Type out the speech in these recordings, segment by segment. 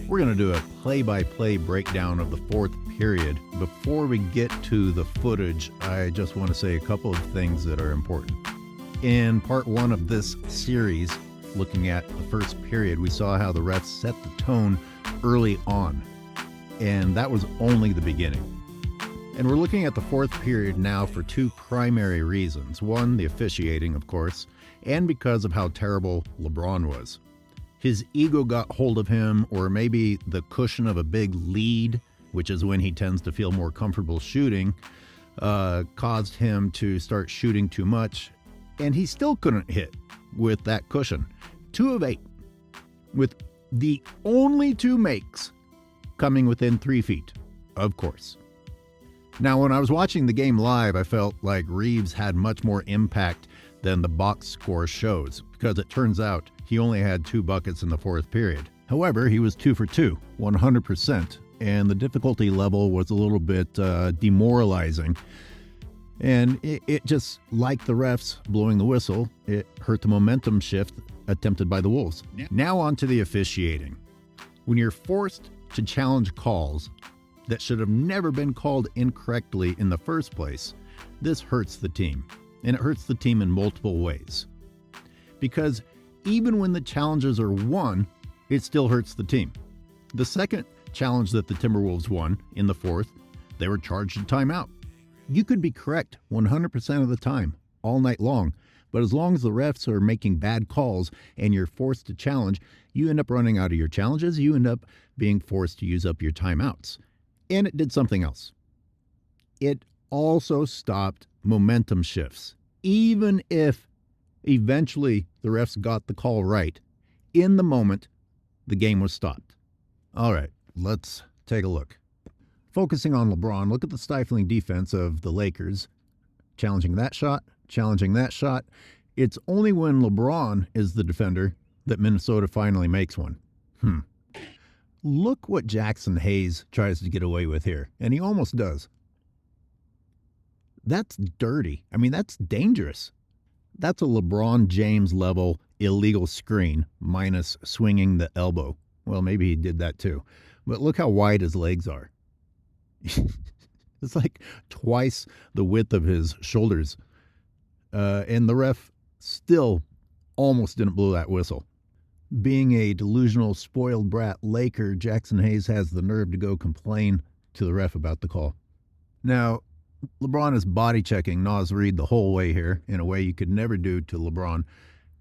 We're going to do a play-by-play breakdown of the fourth period. Before we get to the footage, I just want to say a couple of things that are important. In part one of this series, looking at the first period, we saw how the refs set the tone early on, and that was only the beginning. And we're looking at the fourth period now for two primary reasons. One, the officiating, of course, and because of how terrible LeBron was. His ego got hold of him, or maybe the cushion of a big lead, which is when he tends to feel more comfortable shooting, caused him to start shooting too much, and he still couldn't hit with that cushion. 2 of 8, with the only 2 makes coming within 3 feet, of course. Now, when I was watching the game live, I felt like Reaves had much more impact than the box score shows, because it turns out he only had 2 buckets in the fourth period. However, he was 2 for 2, 100%, and the difficulty level was a little bit demoralizing. And it just, like the refs blowing the whistle, it hurt the momentum shift attempted by the Wolves. Now on to the officiating. When you're forced to challenge calls that should have never been called incorrectly in the first place, this hurts the team. And it hurts the team in multiple ways. Because even when the challenges are won, it still hurts the team. The second challenge that the Timberwolves won in the fourth, they were charged a timeout. You could be correct 100% of the time, all night long, but as long as the refs are making bad calls and you're forced to challenge, you end up running out of your challenges, you end up being forced to use up your timeouts. And it did something else. It also stopped momentum shifts. Even if eventually the refs got the call right, in the moment, the game was stopped. All right, let's take a look. Focusing on LeBron, look at the stifling defense of the Lakers. Challenging that shot. It's only when LeBron is the defender that Minnesota finally makes one. Look what Jackson Hayes tries to get away with here, and he almost does. That's dirty. I mean, that's dangerous. That's a LeBron James level illegal screen minus swinging the elbow. Well, maybe he did that too. But look how wide his legs are. It's like twice the width of his shoulders. And the ref still almost didn't blow that whistle. Being a delusional, spoiled brat Laker, Jackson Hayes has the nerve to go complain to the ref about the call. Now, LeBron is body checking Naz Reid the whole way here in a way you could never do to LeBron.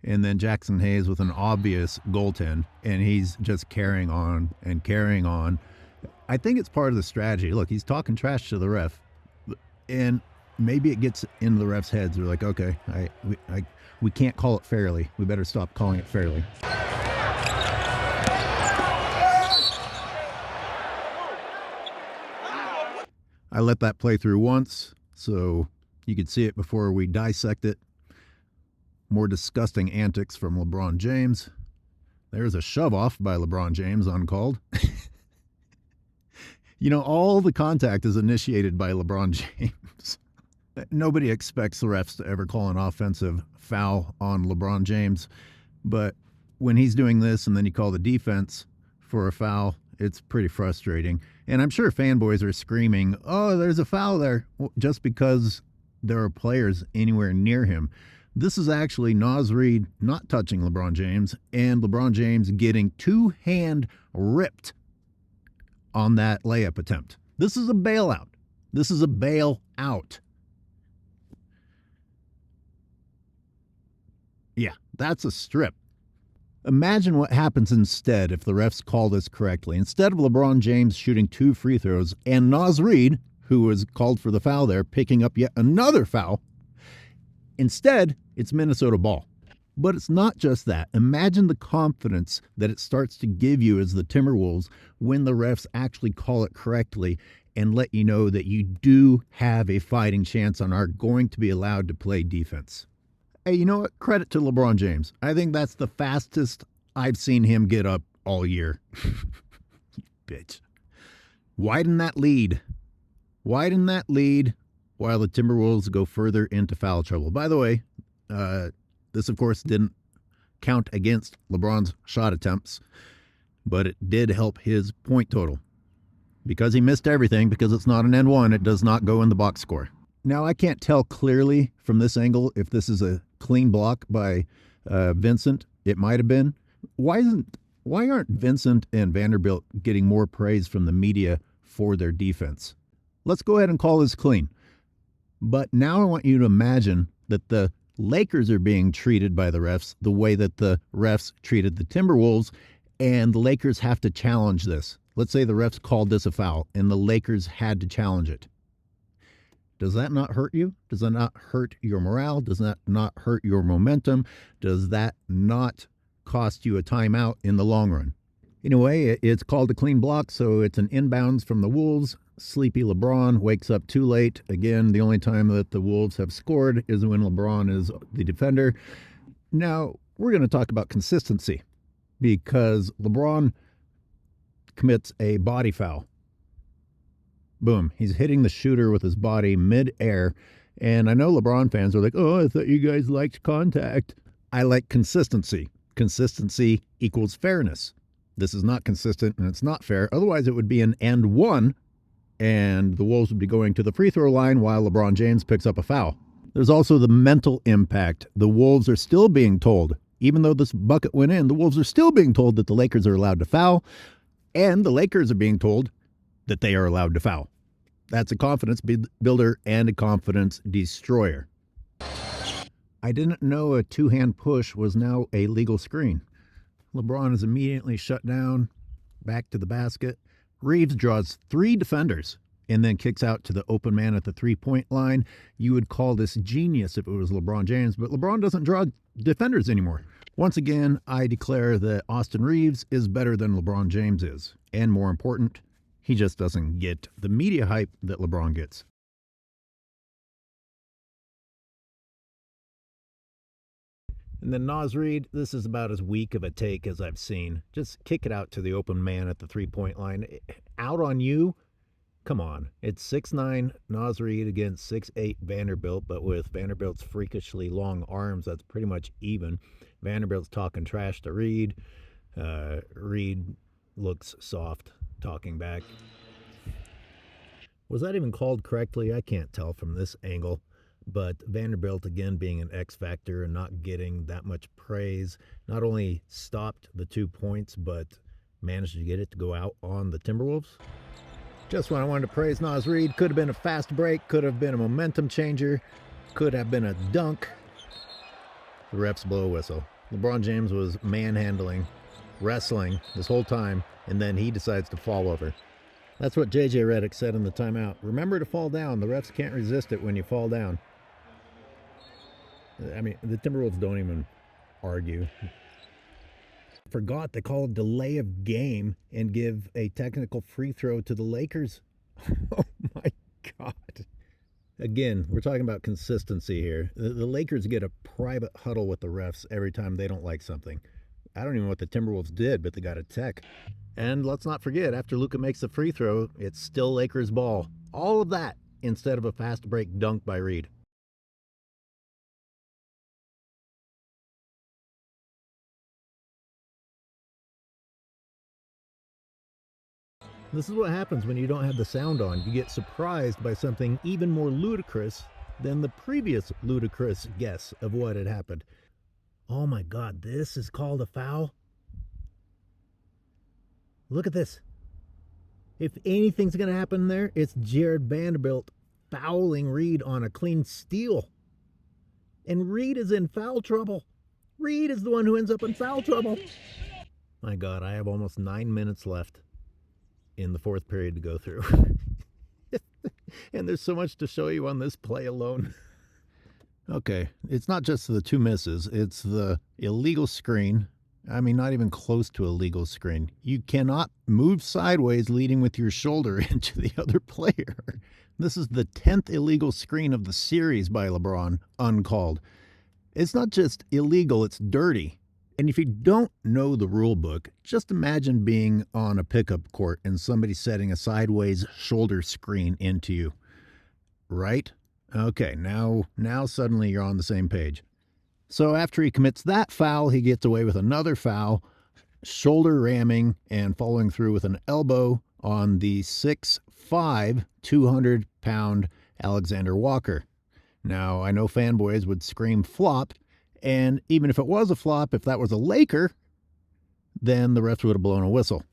And then Jackson Hayes with an obvious goaltend, and he's just carrying on and carrying on. I think it's part of the strategy. Look, he's talking trash to the ref, and maybe it gets into the refs' heads. They're like, okay, we can't call it fairly. We better stop calling it fairly. I let that play through once so you could see it before we dissect it. More disgusting antics from LeBron James. There's a shove-off by LeBron James uncalled. You know, all the contact is initiated by LeBron James. Nobody expects the refs to ever call an offensive foul on LeBron James, but when he's doing this and then you call the defense for a foul, it's pretty frustrating. And I'm sure fanboys are screaming, oh, there's a foul there, just because there are players anywhere near him. This is actually Naz Reid not touching LeBron James and LeBron James getting 2-hand ripped on that layup attempt. This is a bailout. This is a bailout. Yeah, that's a strip. Imagine what happens instead if the refs call this correctly. Instead of LeBron James shooting 2 free throws and Naz Reid, who was called for the foul there, picking up yet another foul, instead, it's Minnesota ball. But it's not just that. Imagine the confidence that it starts to give you as the Timberwolves when the refs actually call it correctly and let you know that you do have a fighting chance and are going to be allowed to play defense. Hey, you know what? Credit to LeBron James. I think that's the fastest I've seen him get up all year. Bitch. Widen that lead. Widen that lead while the Timberwolves go further into foul trouble. By the way, this, of course, didn't count against LeBron's shot attempts. but it did help his point total. Because he missed everything, because it's not an N1, it does not go in the box score. Now, I can't tell clearly from this angle if this is a clean block by Vincent. It might have been. Why aren't Vincent and Vanderbilt getting more praise from the media for their defense? Let's go ahead and call this clean. But now I want you to imagine that the Lakers are being treated by the refs the way that the refs treated the Timberwolves, and the Lakers have to challenge this. Let's say the refs called this a foul, and the Lakers had to challenge it. Does that not hurt you? Does that not hurt your morale? Does that not hurt your momentum? Does that not cost you a timeout in the long run? Anyway, it's called a clean block, so it's an inbounds from the Wolves. Sleepy LeBron wakes up too late. Again, the only time that the Wolves have scored is when LeBron is the defender. Now, we're going to talk about consistency because LeBron commits a body foul. Boom. He's hitting the shooter with his body mid-air. And I know LeBron fans are like, oh, I thought you guys liked contact. I like consistency. Consistency equals fairness. This is not consistent and it's not fair. Otherwise, it would be an and one, and the Wolves would be going to the free throw line while LeBron James picks up a foul. There's also the mental impact. The Wolves are still being told, even though this bucket went in, the Wolves are still being told that the Lakers are allowed to foul, and the Lakers are being told that they are allowed to foul. That's a confidence builder and a confidence destroyer. I didn't know a two-hand push was now a legal screen. LeBron is immediately shut down, back to the basket. Reaves draws 3 defenders and then kicks out to the open man at the three-point line. You would call this genius if it was LeBron James, but LeBron doesn't draw defenders anymore. Once again, I declare that Austin Reaves is better than LeBron James is. And more important, he just doesn't get the media hype that LeBron gets. And then Naz Reid, this is about as weak of a take as I've seen. Just kick it out to the open man at the three-point line. Out on you? Come on. It's 6'9", Naz Reid against 6'8", Vanderbilt, but with Vanderbilt's freakishly long arms, that's pretty much even. Vanderbilt's talking trash to Reid. Reid looks soft, talking back. Was that even called correctly? I can't tell from this angle. But Vanderbilt, again, being an X factor and not getting that much praise, not only stopped the 2 points, but managed to get it to go out on the Timberwolves. Just when I wanted to praise Naz Reid, could have been a fast break, could have been a momentum changer, could have been a dunk. The refs blow a whistle. LeBron James was manhandling, wrestling this whole time, and then he decides to fall over. That's what J.J. Redick said in the timeout. Remember to fall down. The refs can't resist it when you fall down. I mean, the Timberwolves don't even argue. Forgot they call a delay of game and give a technical free throw to the Lakers. Oh my God. Again, we're talking about consistency here. The Lakers get a private huddle with the refs every time they don't like something. I don't even know what the Timberwolves did, but they got a tech. And let's not forget, after Luka makes the free throw, it's still Lakers ball. All of that instead of a fast break dunk by Reid. This is what happens when you don't have the sound on. You get surprised by something even more ludicrous than the previous ludicrous guess of what had happened. Oh my God, this is called a foul? Look at this. If anything's going to happen there, it's Jared Vanderbilt fouling Reid on a clean steal. And Reid is in foul trouble. Reid is the one who ends up in foul trouble. My God, I have almost 9 minutes left in the fourth period to go through. And there's so much to show you on this play alone. Okay, it's not just the 2 misses. It's the illegal screen. I mean, not even close to a legal screen. You cannot move sideways leading with your shoulder into the other player. This is the 10th illegal screen of the series by LeBron, uncalled. It's not just illegal, it's dirty. And if you don't know the rule book, just imagine being on a pickup court and somebody setting a sideways shoulder screen into you. Right? Okay, now suddenly you're on the same page. So after he commits that foul, he gets away with another foul. shoulder ramming and following through with an elbow on the 6'5", 200-pound Alexander Walker. Now, I know fanboys would scream flop, and even if it was a flop, if that was a Laker, then the refs would have blown a whistle.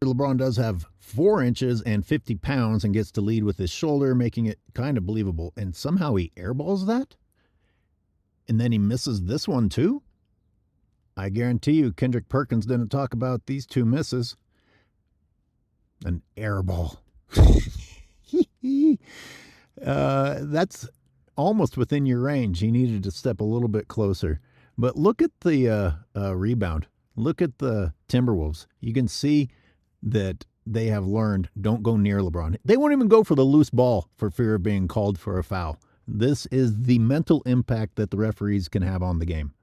LeBron does have 4 inches and 50 pounds and gets to lead with his shoulder, making it kind of believable. And somehow he airballs that? And then he misses this one too? I guarantee you Kendrick Perkins didn't talk about these 2 misses. An airball. That's almost within your range. He needed to step a little bit closer. But look at the rebound. Look at the Timberwolves. You can see that they have learned, don't go near LeBron. They won't even go for the loose ball for fear of being called for a foul. This is the mental impact that the referees can have on the game.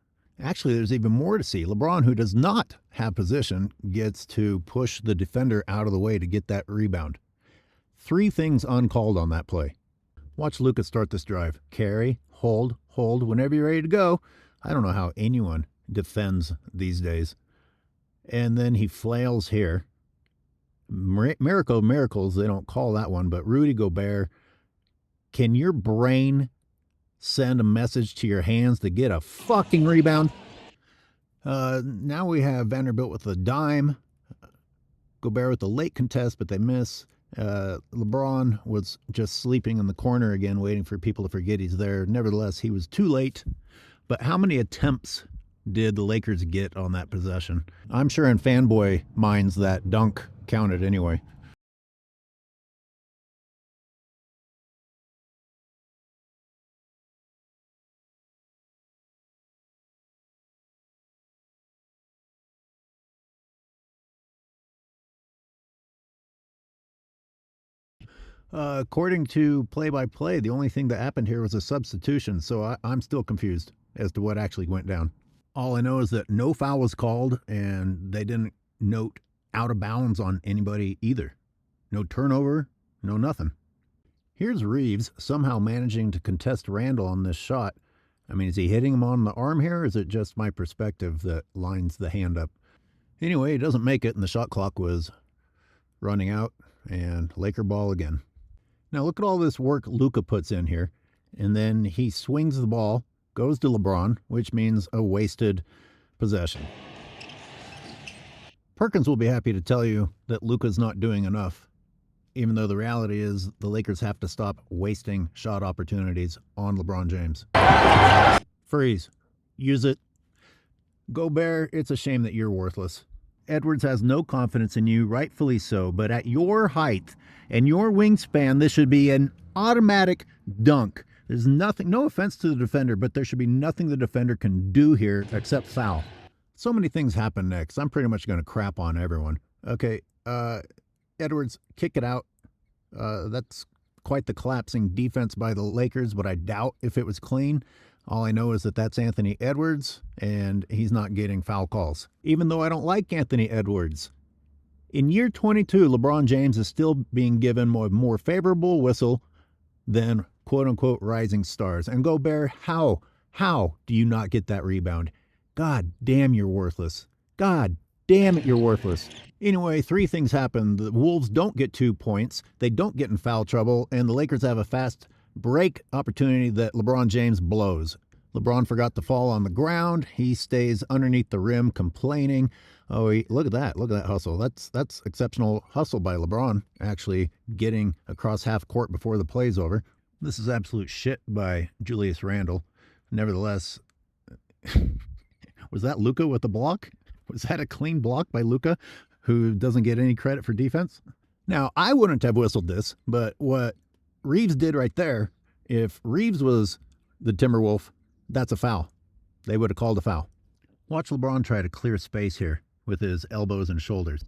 Actually, there's even more to see. LeBron, who does not have position, gets to push the defender out of the way to get that rebound. 3 things uncalled on that play. Watch Luka start this drive. Carry, hold, whenever you're ready to go. I don't know how anyone defends these days. And then he flails here. Miracle of miracles, they don't call that one, but Rudy Gobert, can your brain send a message to your hands to get a fucking rebound? Now we have Vanderbilt with a dime. Gobert with the late contest, but they miss. LeBron was just sleeping in the corner again, waiting for people to forget he's there. Nevertheless, he was too late. But how many attempts did the Lakers get on that possession? I'm sure in fanboy minds that dunk counted anyway. According to play-by-play, the only thing that happened here was a substitution, so I'm still confused as to what actually went down. All I know is that no foul was called, and they didn't note out of bounds on anybody either. No turnover, no nothing. Here's Reaves somehow managing to contest Randall on this shot. I mean, is he hitting him on the arm here, or is it just my perspective that lines the hand up? Anyway, he doesn't make it, and the shot clock was running out, and Laker ball again. Now look at all this work Luka puts in here, and then he swings the ball, goes to LeBron, which means a wasted possession. Perkins will be happy to tell you that Luka's not doing enough, even though the reality is the Lakers have to stop wasting shot opportunities on LeBron James. Freeze. Use it. Gobert, it's a shame that you're worthless. Edwards has no confidence in you, rightfully so, but at your height and your wingspan, this should be an automatic dunk. There's nothing, no offense to the defender, but there should be nothing the defender can do here except foul. So many things happen next. I'm pretty much going to crap on everyone. Okay, Edwards, kick it out. That's quite the collapsing defense by the Lakers, but I doubt if it was clean. All I know is that that's Anthony Edwards, and he's not getting foul calls. Even though I don't like Anthony Edwards. In year 22, LeBron James is still being given a more favorable whistle than quote-unquote rising stars. And Gobert, how do you not get that rebound? God damn, you're worthless. God damn it, you're worthless. Anyway, 3 things happen. The Wolves don't get 2 points. They don't get in foul trouble, and the Lakers have a fast break opportunity that LeBron James blows. LeBron forgot to fall on the ground. He stays underneath the rim complaining. Oh, look at that. Look at that hustle. That's exceptional hustle by LeBron, actually getting across half court before the play's over. This is absolute shit by Julius Randle. Nevertheless, was that Luka with the block? Was that a clean block by Luka, who doesn't get any credit for defense? Now, I wouldn't have whistled this, but what Reaves did right there, if Reaves was the Timberwolf, that's a foul. They would have called a foul. Watch LeBron try to clear space here with his elbows and shoulders.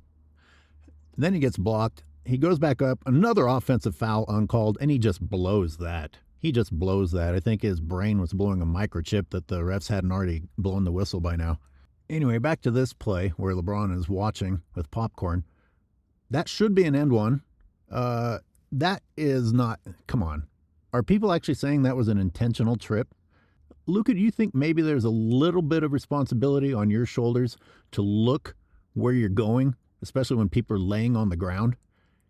Then he gets blocked. He goes back up, another offensive foul uncalled, and he just blows that. He just blows that. I think his brain was blowing a microchip that the refs hadn't already blown the whistle by now. Anyway, back to this play where LeBron is watching with popcorn. That should be an end one. That is not, come on. Are people actually saying that was an intentional trip? Luca, do you think maybe there's a little bit of responsibility on your shoulders to look where you're going, especially when people are laying on the ground?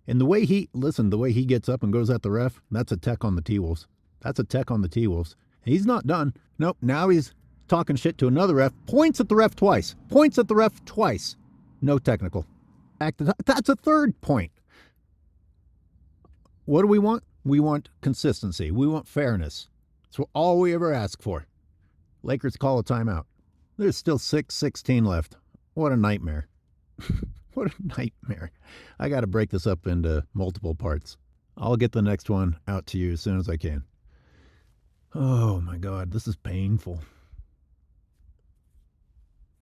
And the way he gets up and goes at the ref, that's a tech on the T-Wolves. That's a tech on the T-Wolves. He's not done. Nope, now he's talking shit to another ref, points at the ref twice. Points at the ref twice. No technical. That's a third point. What do we want? We want consistency. We want fairness. That's all we ever ask for. Lakers call a timeout. There's still 6:16 left. What a nightmare. What a nightmare. I got to break this up into multiple parts. I'll get the next one out to you as soon as I can. Oh my God, this is painful.